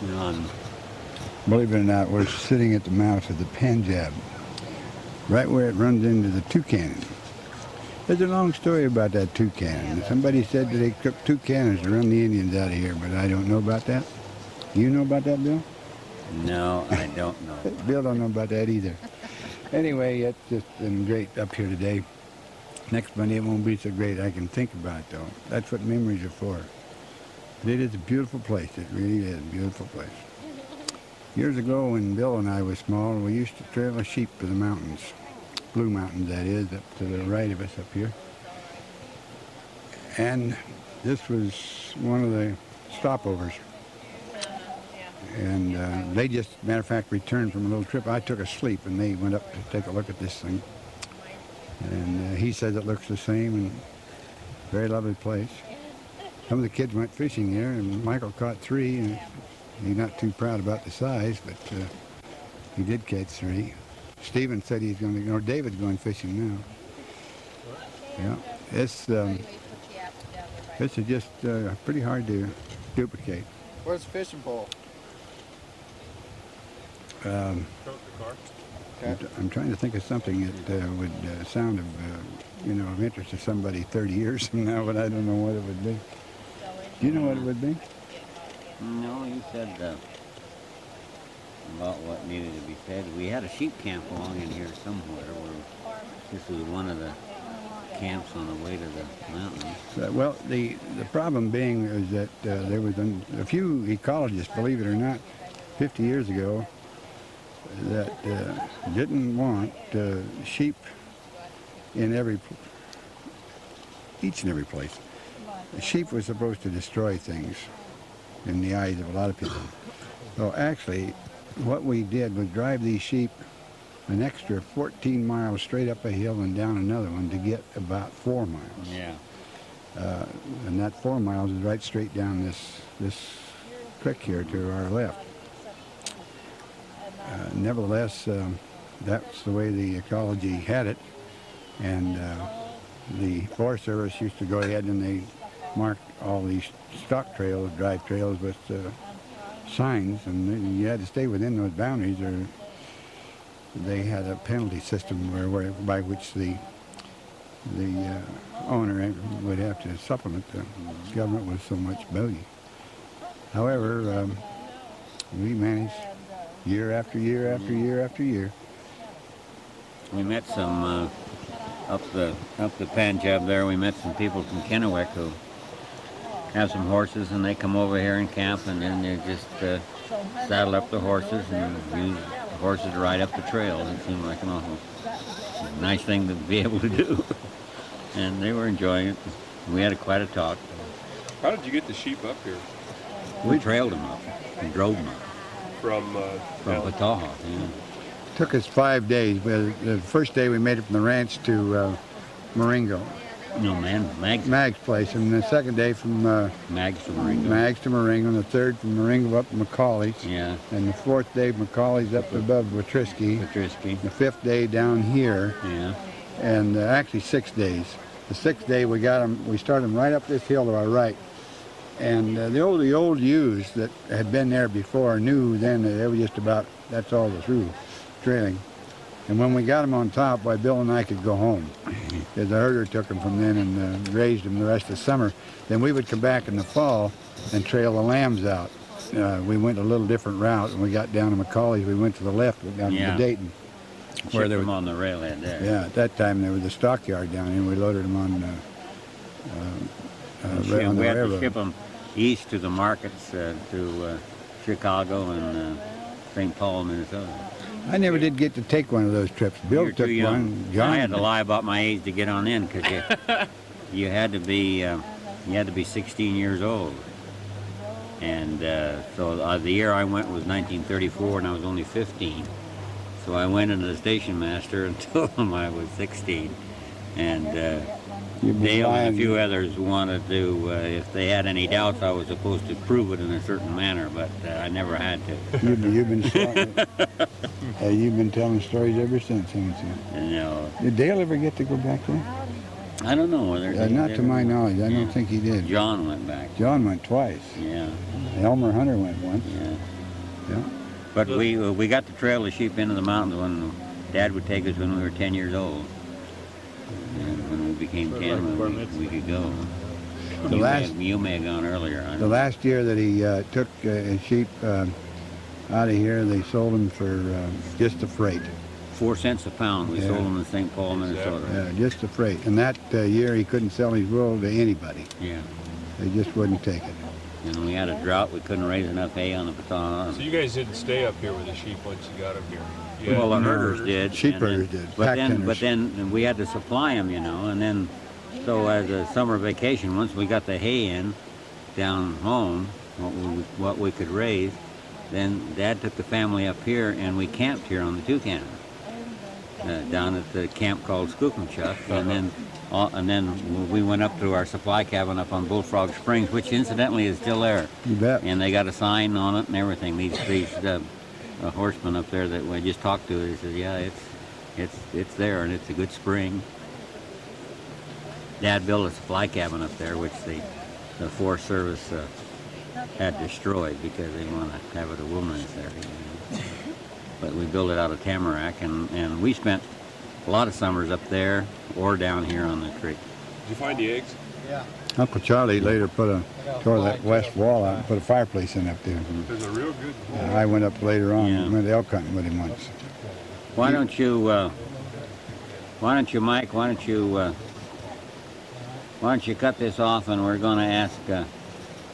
None. Believe it or not, we're sitting at the mouth of the Punjab, right where it runs into the Toucan. There's a long story about that toucan. Somebody said that they took toucans to run the Indians out of here, but I don't know about that. You know about that, Bill? No, I don't know. Bill don't know about that either. Anyway, it's just been great up here today. Next Monday it won't be so great. I can think about it, though. That's what memories are for. But it is a beautiful place. It really is a beautiful place. Years ago, when Bill and I were small, we used to trail a sheep to the mountains. Blue Mountains, that is, up to the right of us up here. And this was one of the stopovers. And they just, matter of fact, returned from a little trip. I took a sleep, and they went up to take a look at this thing. And he says it looks the same, and very lovely place. Some of the kids went fishing there, and Michael caught 3, and he's not too proud about the size, but he did catch 3. Stephen said he's going to, or David's going fishing now. Yeah, it's just pretty hard to duplicate. Where's the fishing pole? I'm trying to think of something that would sound of, of interest to somebody 30 years from now, but I don't know what it would be. Do you know what it would be? No, you said about what needed to be said. We had a sheep camp along in here somewhere. This was one of the camps on the way to the mountains. Well, the problem being is that there was a few ecologists, believe it or not, 50 years ago, that didn't want sheep in each and every place. The sheep was supposed to destroy things in the eyes of a lot of people. So actually, what we did was drive these sheep an extra 14 miles straight up a hill and down another one to get about 4 miles. Yeah. And that 4 miles is right straight down this creek here to our left. Nevertheless, that's the way the ecology had it, and the Forest Service used to go ahead and they marked all these stock trails, drive trails with signs, and you had to stay within those boundaries, or they had a penalty system by which the owner would have to supplement the government with so much bogey. However, we managed year after year after year after year. We met some up the Punjab there. We met some people from Kennewick who have some horses, and they come over here and camp, and then they just saddle up the horses and use the horses to ride up the trail. It seemed like an awful nice thing to be able to do, and they were enjoying it. We had quite a talk. How did you get the sheep up here? We trailed them up and drove them up. From Pataha, yeah. Took us 5 days. The first day we made it from the ranch to Marengo. No, man, Mag's place. And the second day from Mags to Marengo. Mags to Marengo. And the third from Marengo up to McCauley's. Yeah. And the fourth day McCauley's up above Wetrisky. The fifth day down here. Yeah. And actually 6 days. The sixth day we started them right up this hill to our right. And the old ewes that had been there before knew then that they were just about, that's all the through trailing. And when we got them on top, why, Bill and I could go home. Because the herder took them from then and raised them the rest of the summer. Then we would come back in the fall and trail the lambs out. We went a little different route. When we got down to McCauley's, we went to the left, down to Dayton. Where they were on the railhead there. Yeah, at that time there was a stockyard down here. We loaded them on the we had to railroad. ship them east to the markets to Chicago and St. Paul, Minnesota. I never did get to take one of those trips. Bill took one. John I had to lie about my age to get on in because you had to be 16 years old. And so the year I went was 1934, and I was only 15. So I went into the station master and told him I was 16. And Dale and a few others wanted to, if they had any doubts, I was supposed to prove it in a certain manner, but I never had to. You've been telling stories ever since, haven't you? No. Did Dale ever get to go back there? I don't know whether Not to my knowledge. I Yeah. don't think he did. John went back. John went twice. Yeah, Elmer Hunter went once. yeah. Yeah. But we got to trail the sheep into the mountains when Dad would take us when we were 10 years old. And when we became 10, we could go. You may have gone earlier. I The don't know. last year that he took his sheep out of here, they sold them for just the freight. 4 cents a pound. We Yeah. sold them in St. Paul, Minnesota. Just the freight. And that year he couldn't sell his wool to anybody. Yeah. They just wouldn't take it. And we had a drought. We couldn't raise enough hay on the baton. So you guys didn't stay up here with the sheep once you got them here? You Well, the had herders did. Sheep and then- herders did, But pack then, tenders. but then we had to supply them, you know. And then, so as a summer vacation, once we got the hay in down home, what we could raise, then Dad took the family up here, and we camped here on the Toucan, down at the camp called Skookumchuck, and then we went up to our supply cabin up on Bullfrog Springs, which incidentally is still there. You bet. And they got a sign on it and everything. These horsemen up there that we just talked to, they said, yeah, it's there and it's a good spring. Dad built a supply cabin up there, which the Forest Service had destroyed because they want to have it a wilderness area. You know. But we built it out of tamarack, and we spent a lot of summers up there or down here on the creek. Did you find the eggs? Uncle Charlie later tore that west wall out and put a fireplace in up there. There's a real good I went up later on Yeah. and went elk hunting with him once. Why don't you, Mike? Why don't you cut this off, and we're going to ask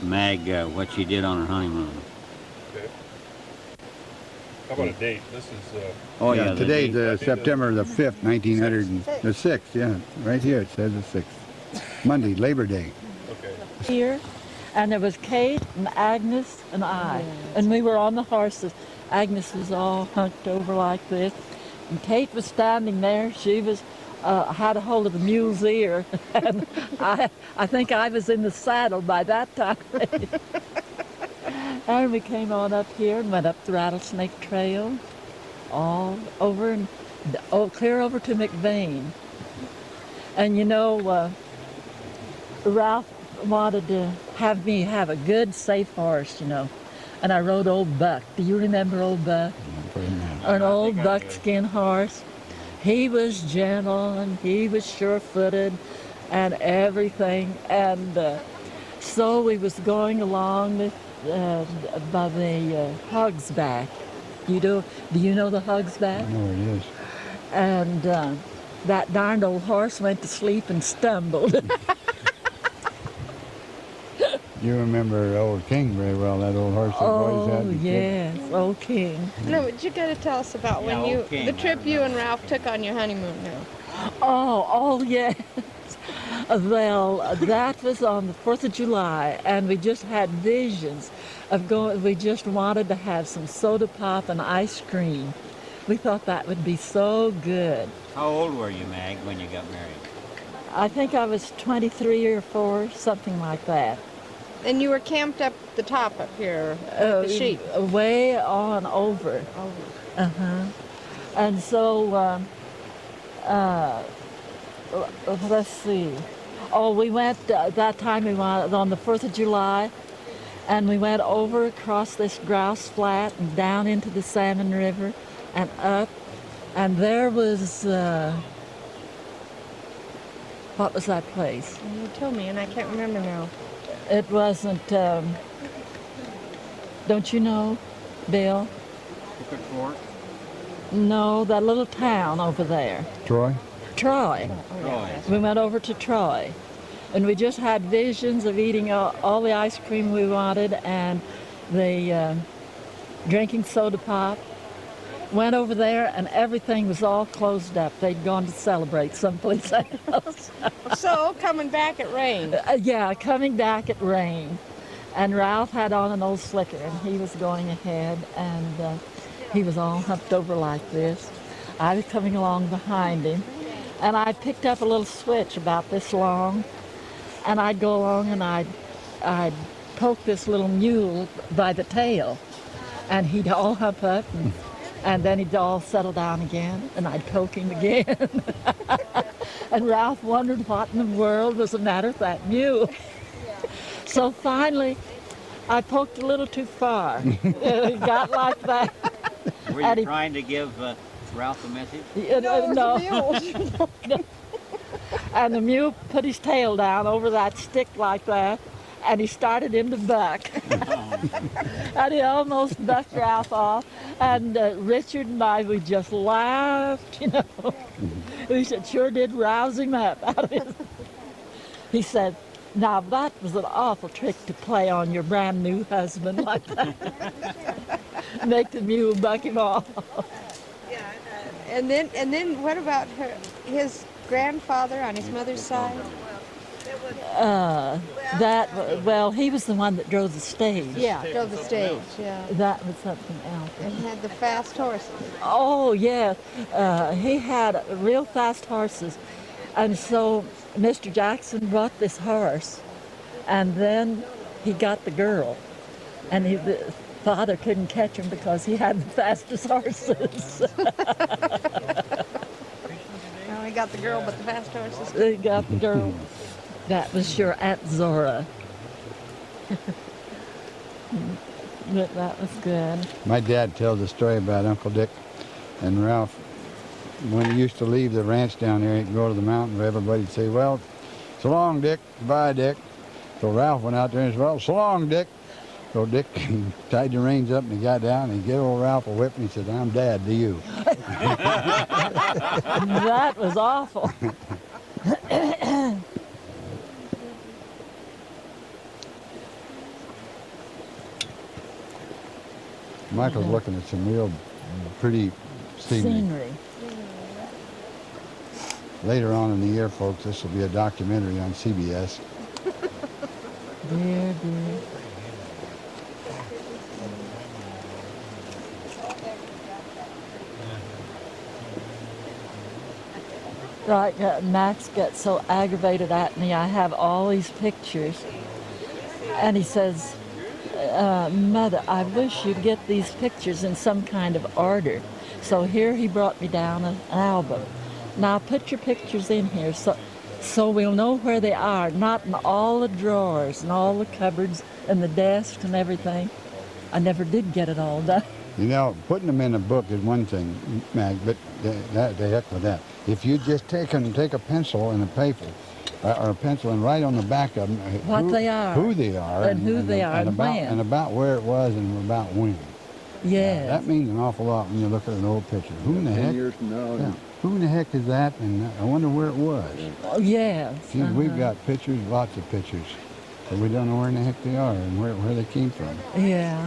Mag what she did on her honeymoon. Okay. How about a date? This is, Oh yeah, the today's date. September the 5th, 1900, the 6th, yeah. Right here it says the 6th. Monday, Labor Day. okay. Here, and there was Kate and Agnes and I, and we were on the horses. Agnes was all hunked over like this, and Kate was standing there. She was had a hold of the mule's ear, and I think I was in the saddle by that time. And we came on up here and went up the Rattlesnake Trail, all over and clear over to McVeigh. And you know, Ralph wanted to have me have a good, safe horse, you know. And I rode Old Buck. Do you remember Old Buck? An old buckskin horse. He was gentle and he was sure-footed and everything. And so we was going along by the Hog's Back. Do you know the Hog's Back? I know where it is. And that darned old horse went to sleep and stumbled. You remember Old King very well, that old horse that boys had. Oh, as kids. yes, Old King. No, but you got to tell us about Yeah, okay, the trip you and Ralph took on your honeymoon now. Oh, yes. Well, that was on the 4th of July, and we just had visions of going. We just wanted to have some soda pop and ice cream. We thought that would be so good. How old were you, Mag, when you got married? I think I was 23 or 4, something like that. And you were camped up the top up here with the sheep. Way on over. Uh-huh. And so, let's see. Oh, we went, that time we went on the 4th of July, and we went over across this grouse flat and down into the Salmon River and up. And there was, what was that place? You told me, and I can't remember now. It wasn't, don't you know, Bill? Crooked Fork? No, that little town over there. Troy? Troy. Troy. We went over to Troy. And we just had visions of eating all the ice cream we wanted and the drinking soda pop. Went over there and everything was all closed up. They'd gone to celebrate someplace else. So, coming back, it rained. Yeah, coming back it rained. And Ralph had on an old slicker and he was going ahead and he was all humped over like this. I was coming along behind him and I picked up a little switch about this long and I'd go along and I'd poke this little mule by the tail and he'd all hump up and And then he'd all settle down again, and I'd poke him again. And Ralph wondered what in the world was the matter with that mule. So finally, I poked a little too far. It got like that. Were And you he- trying to give Ralph a message? No. And the mule put his tail down over that stick like that, and he started in to buck. And he almost bucked Ralph off. And Richard and I, we just laughed, you know. We said, sure did rouse him up out of his. He said, now that was an awful trick to play on your brand new husband like that. Make the mule buck him off. And then what about his grandfather on his mother's side? Well, he was the one that drove the stage. Yeah, drove the stage. Yeah, That was something else. and had the fast horses. Oh, yeah. He had real fast horses. And so Mr. Jackson bought this horse, and then he got the girl. And the father couldn't catch him because he had the fastest horses. Well, he got the girl, but the fast horses. He got the girl. That was your Aunt Zora. But that was good. My dad tells a story about Uncle Dick and Ralph. When he used to leave the ranch down there, he'd go to the mountain where everybody'd say, well, so long, Dick. Goodbye, Dick. So Ralph went out there and said, well, so long, Dick. So Dick tied the reins up and he got down and he gave old Ralph a whip and he said, I'm Dad to you. That was awful. Michael's looking at some real pretty scenery. Later on in the year, folks, this will be a documentary on CBS. Dear, dear. Like Max gets so aggravated at me. I have all these pictures, and he says, Mother, I wish you'd get these pictures in some kind of order. So here he brought me down an album. Now put your pictures in here so we'll know where they are, not in all the drawers and all the cupboards and the desks and everything. I never did get it all done. You know, putting them in a book is one thing, Mag, but the heck with that. If you just take a pencil and a paper, or a pencil and write on the back of them What they are. who they are, And who they are and about, when. and about where it was and about when. Yes. That means an awful lot when you look at an old picture. Who in the 10 heck? years from now. Yeah. Who in the heck is that? And I wonder where it was. Oh, yes. See, we've got pictures, lots of pictures, but we don't know where in the heck they are and where they came from. Yeah.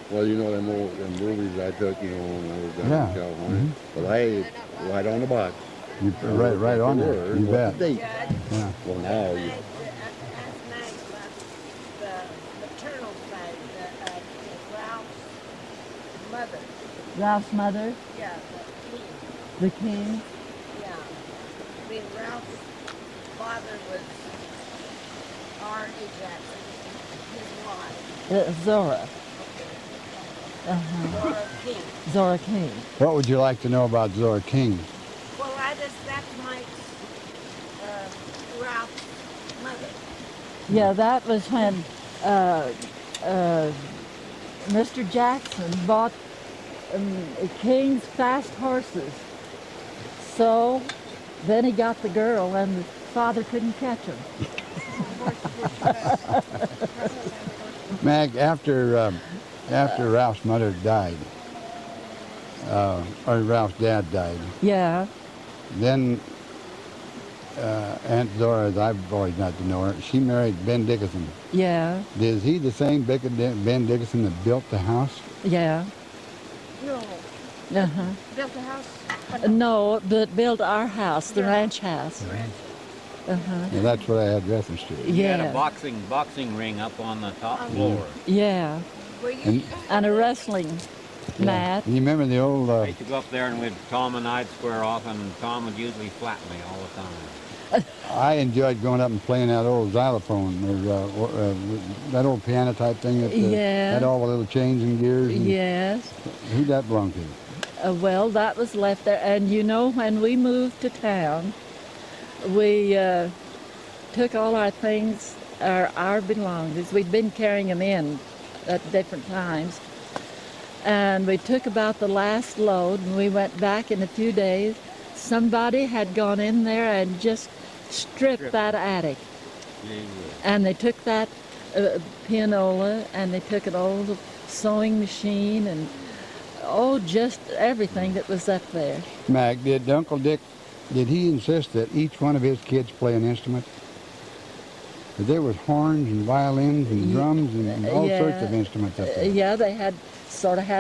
Well, you know them movies I took, you know, when I was down Yeah. in California. But I right on the box. You right on there. You bet. The date. Yeah. Well, now you. The maternal side, Ralph's mother. Ralph's mother, Yeah, the king. yeah. I mean, Ralph's father was R.E. Jackson, his wife, Zora. Laura King. Zora King. What would you like to know about Zora King? Well, that's Mike's, Ralph's mother. Yeah, that was when Mr. Jackson bought King's fast horses. So then he got the girl and the father couldn't catch him. Mag, after Ralph's mother died, or Ralph's dad died, Yeah, then Aunt Zora, as I've always got to know her, she married Ben Dickinson. yeah, Is he the same Ben Dickinson that built the house? yeah. No, Uh-huh. built a house. No, but built our house, the ranch house. Uh-huh. Yeah, that's what I had reference to. He had a Yeah, boxing ring up on the top floor. yeah. Were you? And And a wrestling mat. you remember the old, I used to go up there and Tom and I'd square off, and Tom would usually flat me all the time. I enjoyed going up and playing that old xylophone, or that old piano type thing that Yeah. had all the little chains and gears. And Yes. who that belong to? Well, that was left there. And you know, when we moved to town, we took all our things, our belongings. We'd been carrying them in at different times. And we took about the last load, and we went back in a few days. Somebody had gone in there and just stripped that attic. And they took that pianola, and they took an old sewing machine, and just everything that was up there. Mag, did Uncle Dick, did he insist that each one of his kids play an instrument? 'Cause there was horns and violins and drums and all sorts of instruments up there. Yeah, they had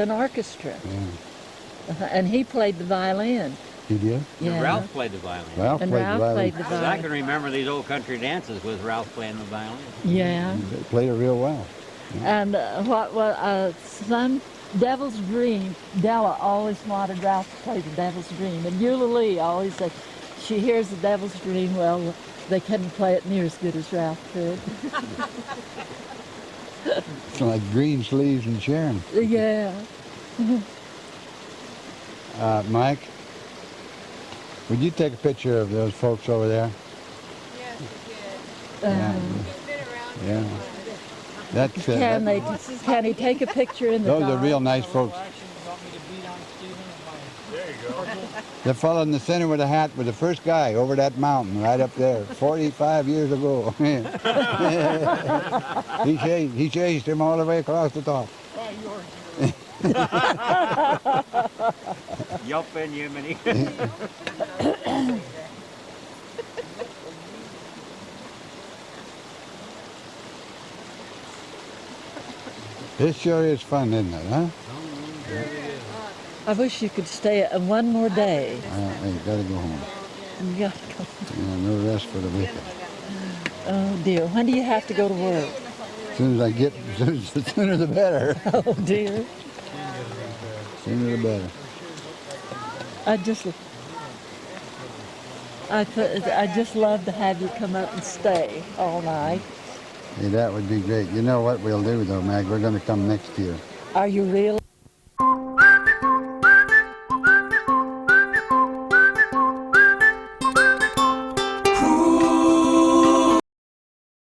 an orchestra. Yeah. And he played the violin. He did? Yeah. And Ralph played the violin. Ralph And played Ralph the violin. played the 'Cause I violin. can remember these old country dances with Ralph playing the violin. Yeah. He played it real well. And what was some Devil's Dream? Della always wanted Ralph to play the Devil's Dream, and Eula Lee always said she hears the Devil's Dream. Well, they couldn't play it near as good as Ralph could. It's like Green Sleeves and Sharon. Yeah. Mike, would you take a picture of those folks over there? Yes, we did. Yeah. He's been around. Yeah. That's, Can he take a picture in the those are dark? real nice folks. The fellow in the center with the hat was the first guy over that mountain right up there 45 years ago. he chased him all the way across the top. Yup and Yemeni. This sure is fun, isn't it, huh? I wish you could stay one more day. You gotta go home. You gotta go. Yeah, no rest for the wicked. Oh dear, when do you have to go to work? As soon as I get, the sooner the better. Oh dear. Sooner the better. I just love to have you come up and stay all night. Hey, that would be great. You know what we'll do though, Mag? We're gonna come next year. Are you really?